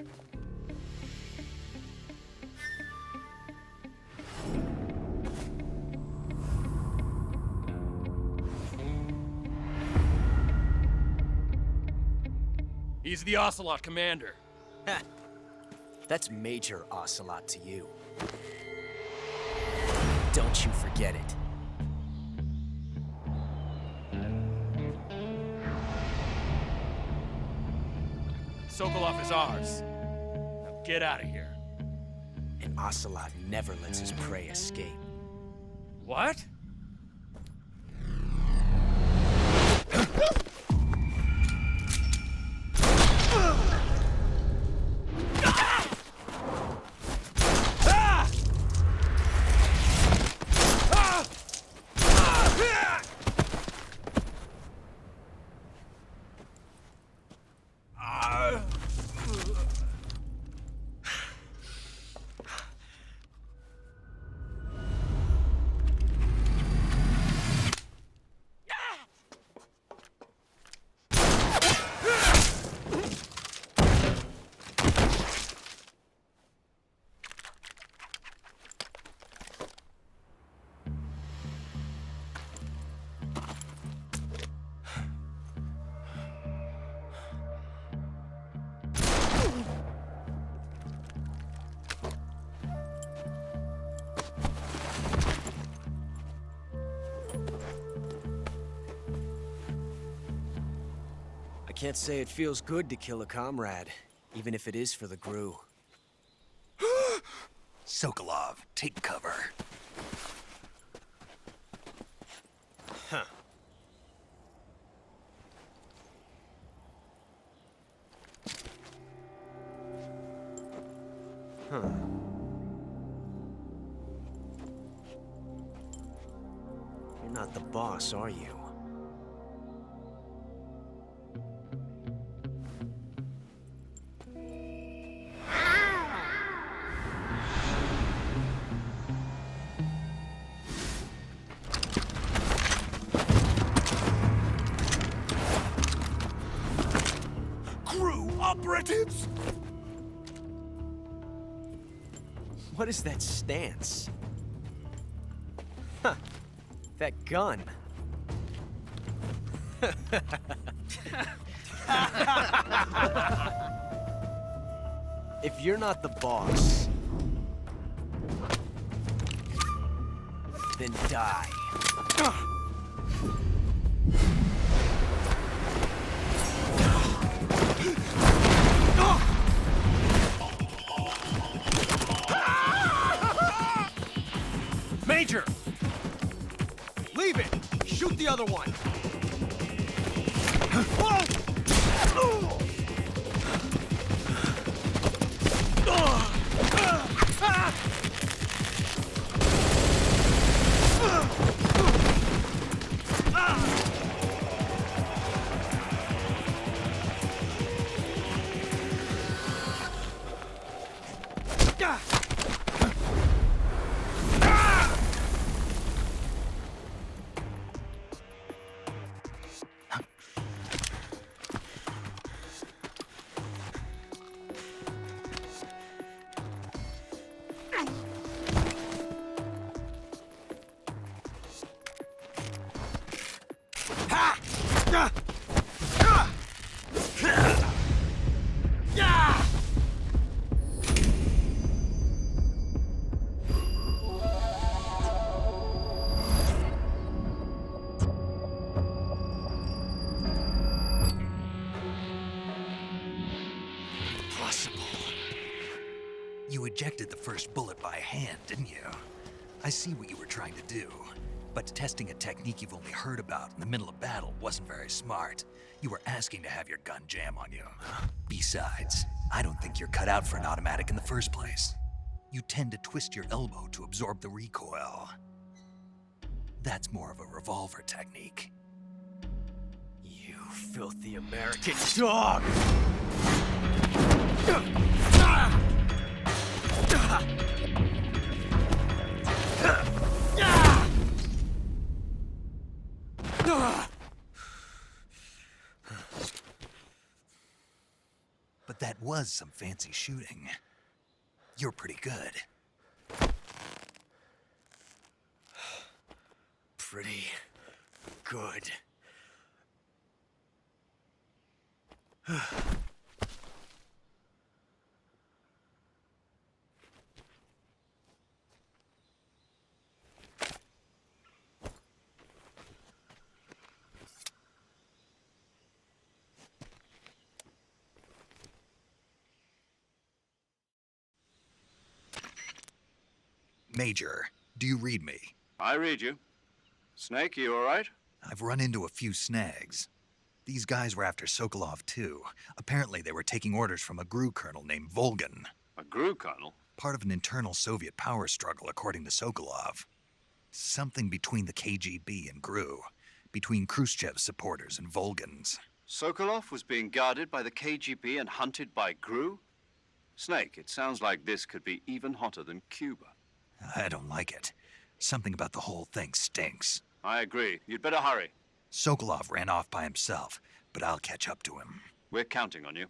He's the Ocelot commander. Ha! That's Major Ocelot to you. Don't you forget it. Sokolov is ours. Now get out of here. And Ocelot never lets his prey escape. What? I can't say it feels good to kill a comrade, even if it is for the GRU. Sokolov, take cover. Huh. Huh. You're not the boss, are you? Operatives! What is that stance? Huh. That gun. If you're not the boss, then die. Major! Leave it! Shoot the other one! ejected the first bullet by hand, didn't you? I see what you were trying to do, but testing a technique you've only heard about in the middle of battle wasn't very smart. You were asking to have your gun jam on you. Besides, I don't think you're cut out for an automatic in the first place. You tend to twist your elbow to absorb the recoil. That's more of a revolver technique. You filthy American dog! But that was some fancy shooting. You're pretty good. Pretty good. Major, do you read me? I read you. Snake, you all right? I've run into a few snags. These guys were after Sokolov too. Apparently they were taking orders from a GRU colonel named Volgan. A GRU colonel? Part of an internal Soviet power struggle, according to Sokolov. Something between the KGB and GRU. Between Khrushchev's supporters and Volgan's. Sokolov was being guarded by the KGB and hunted by GRU? Snake, it sounds like this could be even hotter than Cuba. I don't like it. Something about the whole thing stinks. I agree. You'd better hurry. Sokolov ran off by himself, but I'll catch up to him. We're counting on you.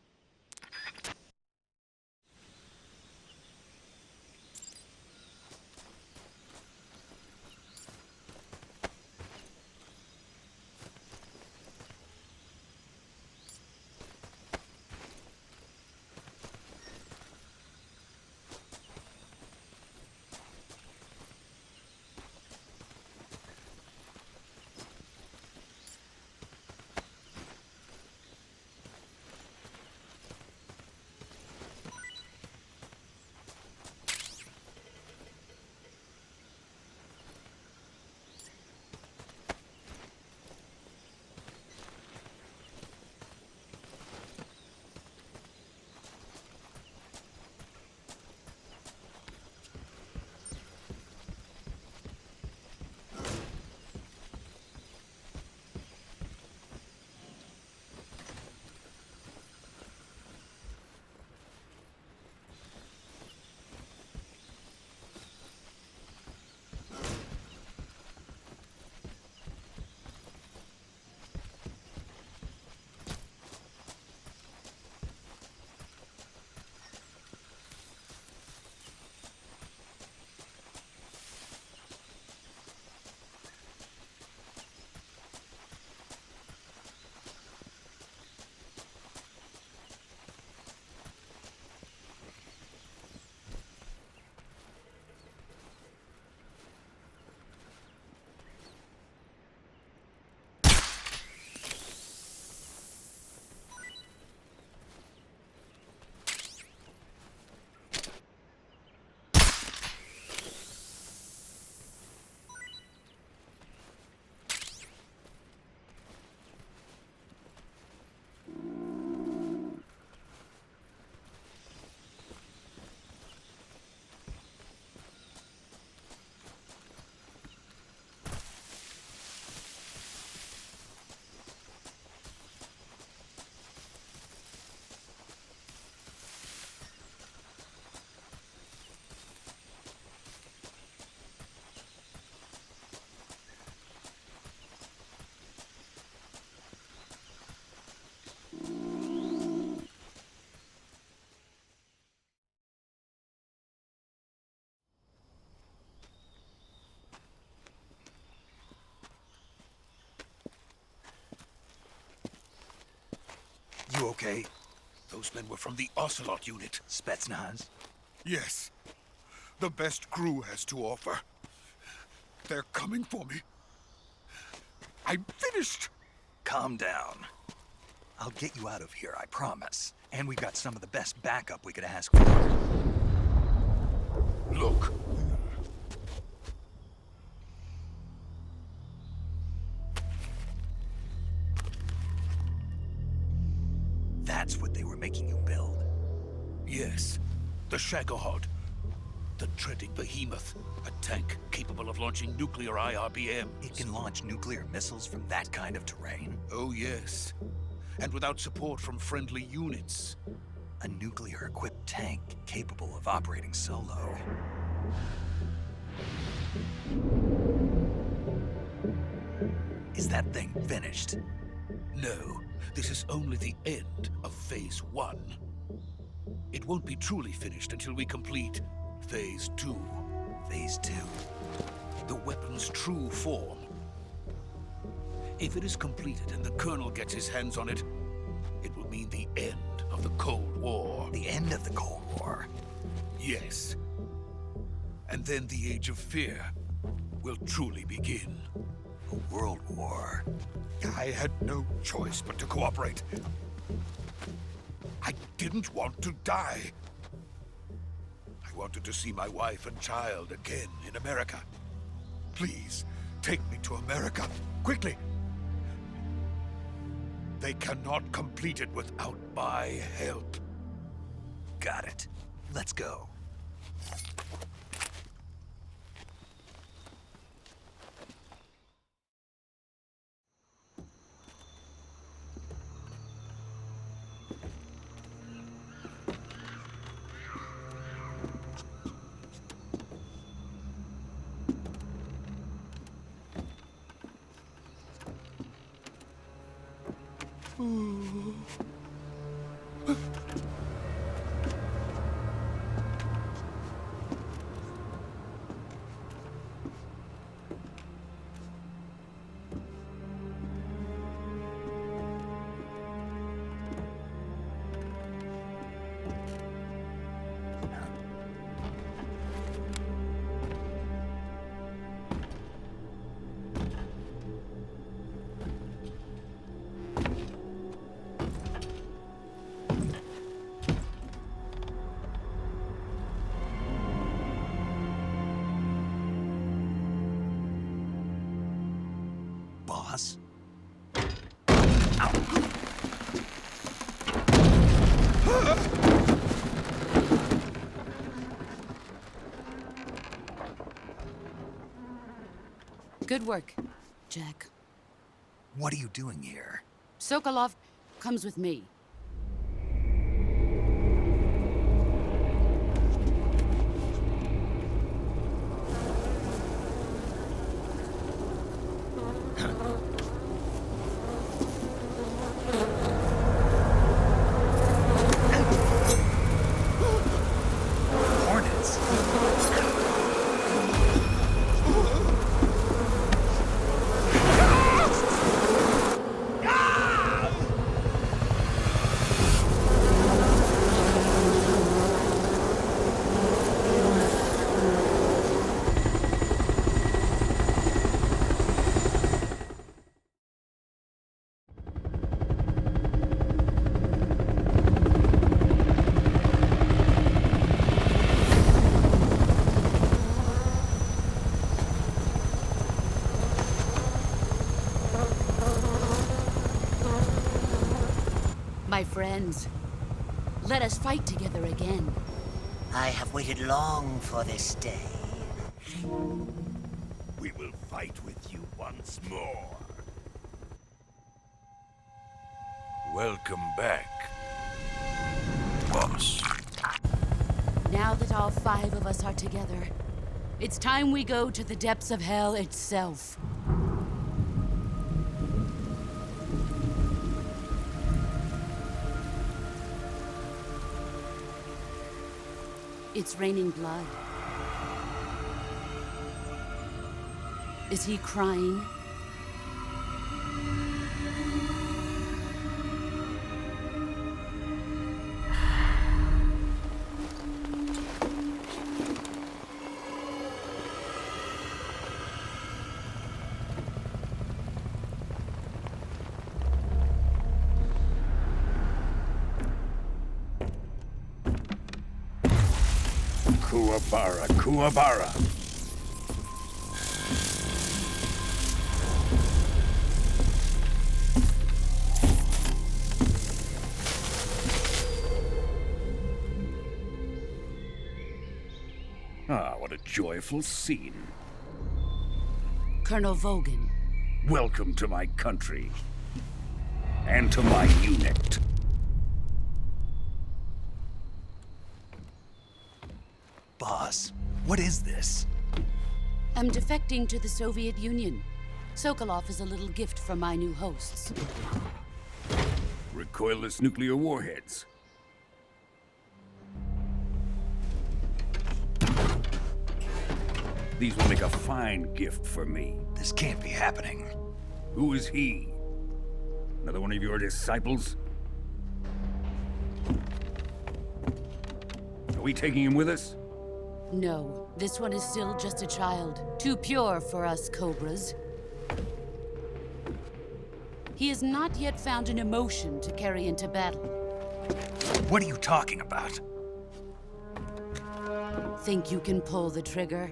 You okay? Those men were from the Ocelot unit. Spetsnaz? Yes. The best GRU has to offer. They're coming for me. I'm finished. Calm down. I'll get you out of here, I promise. And we've got some of the best backup we could ask for. Look. That's what they were making you build? Yes. The Shagohod. The treading behemoth. A tank capable of launching nuclear IRBMs. It can launch nuclear missiles from that kind of terrain? Oh, yes. And without support from friendly units. A nuclear-equipped tank capable of operating solo. Is that thing finished? No, this is only the end of Phase 1. It won't be truly finished until we complete Phase 2. Phase 2? The weapon's true form. If it is completed and the Colonel gets his hands on it, it will mean the end of the Cold War. The end of the Cold War? Yes. And then the Age of Fear will truly begin. A world war? I had no choice but to cooperate. I didn't want to die. I wanted to see my wife and child again in America. Please, take me to America, quickly. They cannot complete it without my help. Got it. Let's go. Boss? Good work, Jack. What are you doing here? Sokolov comes with me. My friends, let us fight together again. I have waited long for this day. We will fight with you once more. Welcome back, boss. Now that all 5 of us are together, it's time we go to the depths of hell itself. It's raining blood. Is he crying? Kuwabara, Kuwabara. Ah, what a joyful scene. Colonel Vogan. Welcome to my country. And to my unit. Boss, what is this? I'm defecting to the Soviet Union. Sokolov is a little gift from my new hosts. Recoilless nuclear warheads. These will make a fine gift for me. This can't be happening. Who is he? Another one of your disciples? Are we taking him with us? No, this one is still just a child. Too pure for us Cobras. He has not yet found an emotion to carry into battle. What are you talking about? Think you can pull the trigger?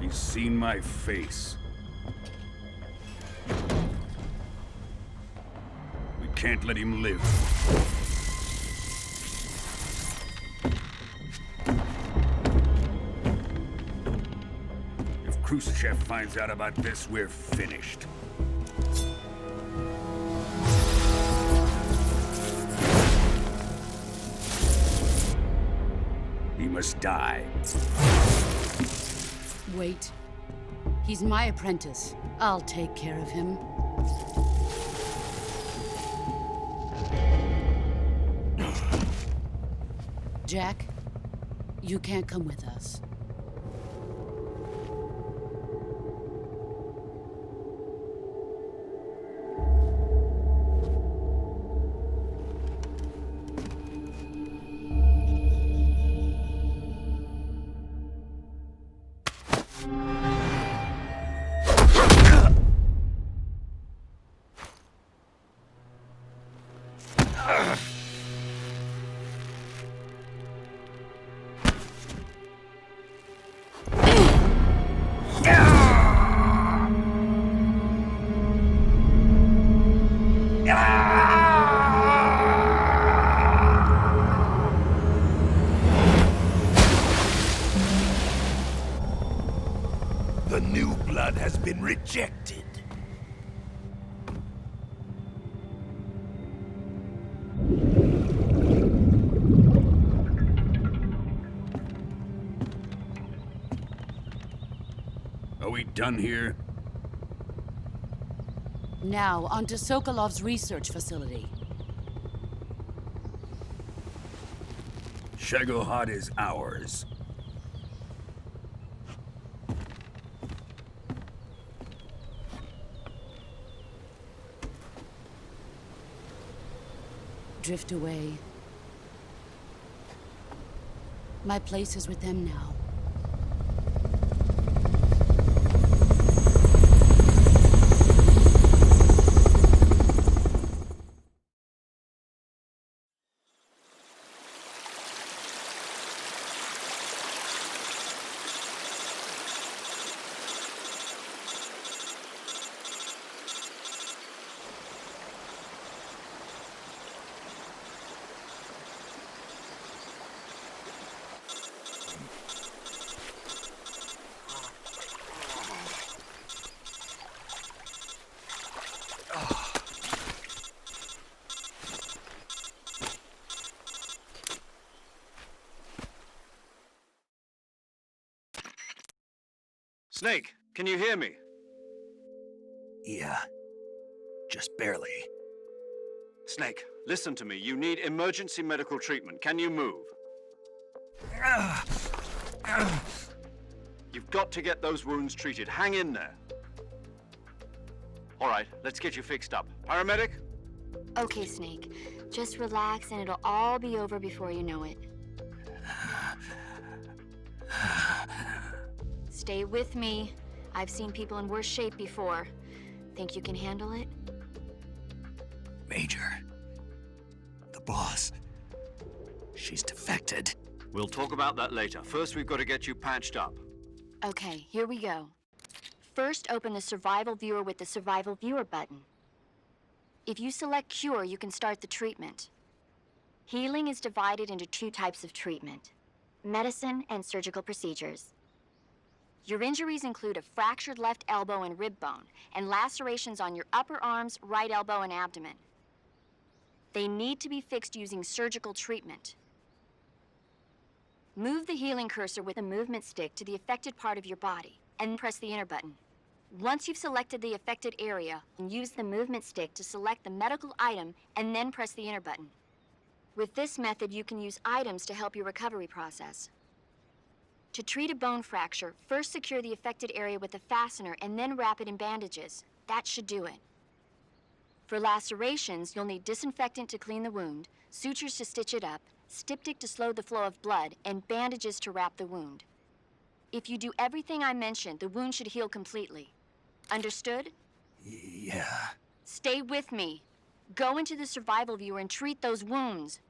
He's seen my face. We can't let him live. If Khrushchev finds out about this, we're finished. He must die. Wait. He's my apprentice. I'll take care of him. Jack, you can't come with us. The new blood has been rejected. Are we done here? Now, onto Sokolov's research facility. Shagohod is ours. Drift away. My place is with them now. Snake, can you hear me? Yeah. Just barely. Snake, listen to me. You need emergency medical treatment. Can you move? You've got to get those wounds treated. Hang in there. All right, let's get you fixed up. Paramedic? Okay, Snake. Just relax and it'll all be over before you know it. Stay with me. I've seen people in worse shape before. Think you can handle it? Major. The boss. She's defected. We'll talk about that later. First, we've got to get you patched up. Okay, here we go. First, open the Survival Viewer with the Survival Viewer button. If you select Cure, you can start the treatment. Healing is divided into 2 types of treatment: medicine and surgical procedures. Your injuries include a fractured left elbow and rib bone, and lacerations on your upper arms, right elbow, and abdomen. They need to be fixed using surgical treatment. Move the healing cursor with a movement stick to the affected part of your body, and press the enter button. Once you've selected the affected area, use the movement stick to select the medical item, and then press the enter button. With this method, you can use items to help your recovery process. To treat a bone fracture, first secure the affected area with a fastener and then wrap it in bandages. That should do it. For lacerations, you'll need disinfectant to clean the wound, sutures to stitch it up, styptic to slow the flow of blood, and bandages to wrap the wound. If you do everything I mentioned, the wound should heal completely. Understood? Yeah. Stay with me. Go into the Survival Viewer and treat those wounds.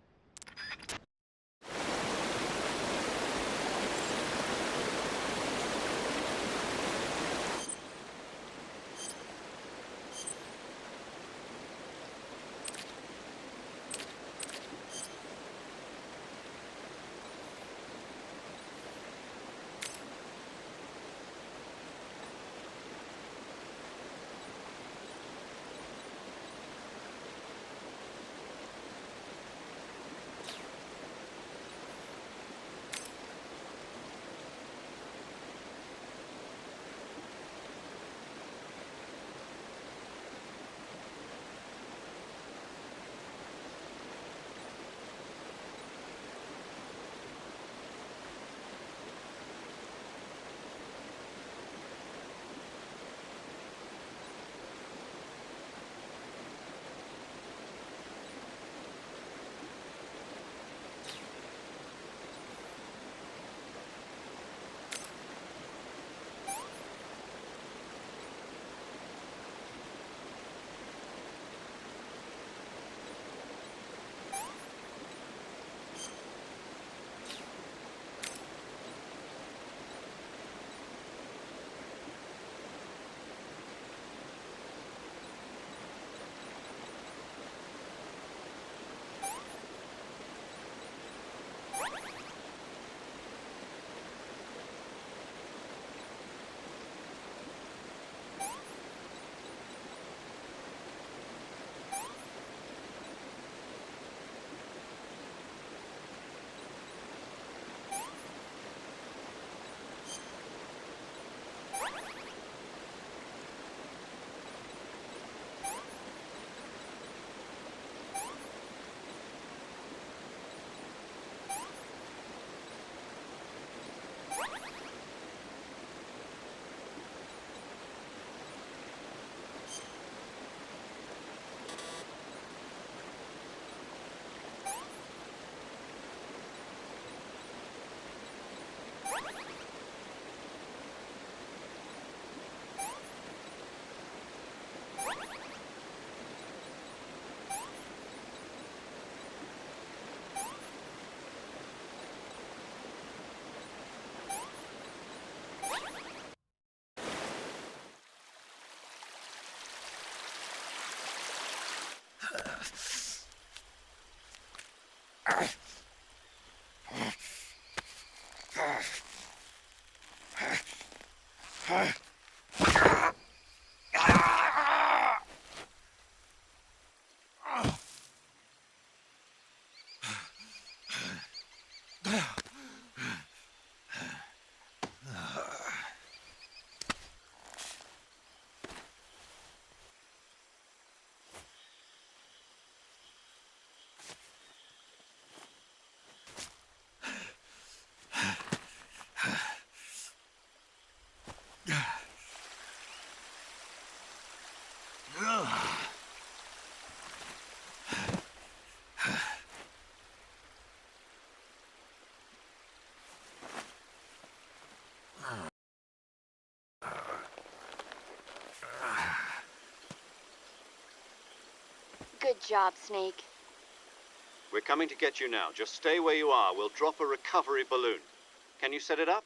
Good job, Snake. We're coming to get you now. Just stay where you are. We'll drop a recovery balloon. Can you set it up?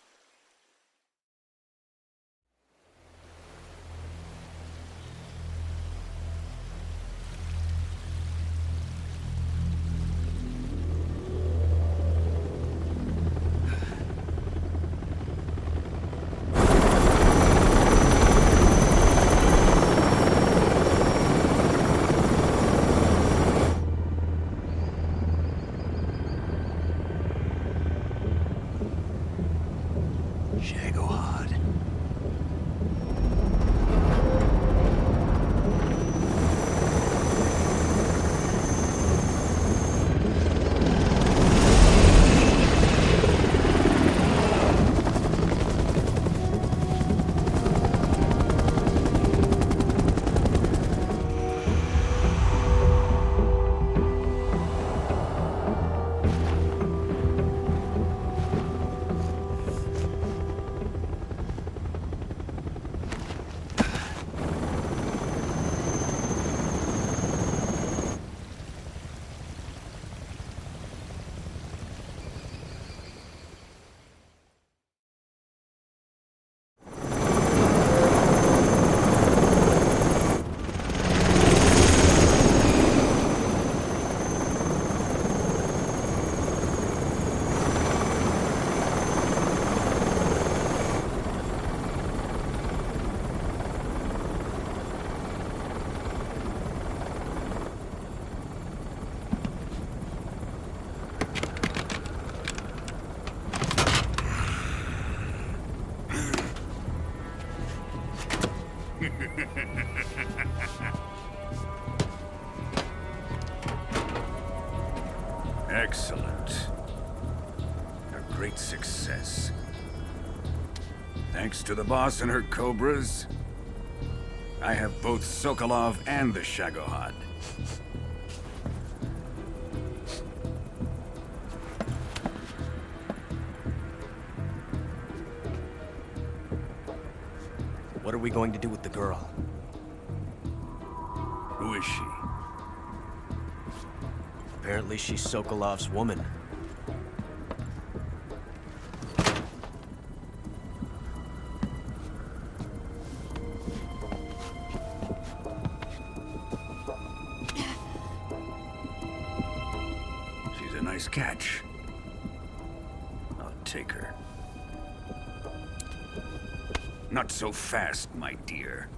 Excellent. A great success. Thanks to the boss and her cobras, I have both Sokolov and the Shagohod. What are we going to do with the girl? Who is she? Apparently she's Sokolov's woman. She's a nice catch. I'll take her. Not so fast, my dear.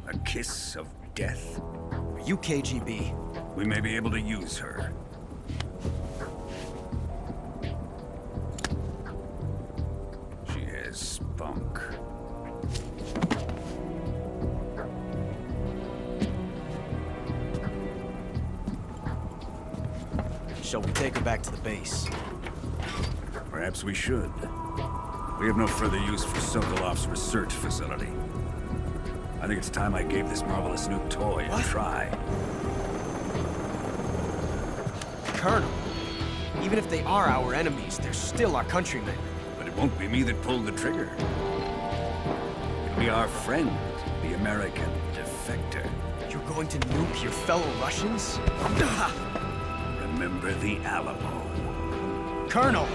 A kiss of death? Are you KGB? We may be able to use her. She has spunk. Shall we take her back to the base? Perhaps we should. We have no further use for Sokolov's research facility. I think it's time I gave this marvelous new toy a try. Colonel, even if they are our enemies, they're still our countrymen. But it won't be me that pulled the trigger. It'll be our friend, the American defector. You're going to nuke your fellow Russians? Remember the Alamo. Colonel!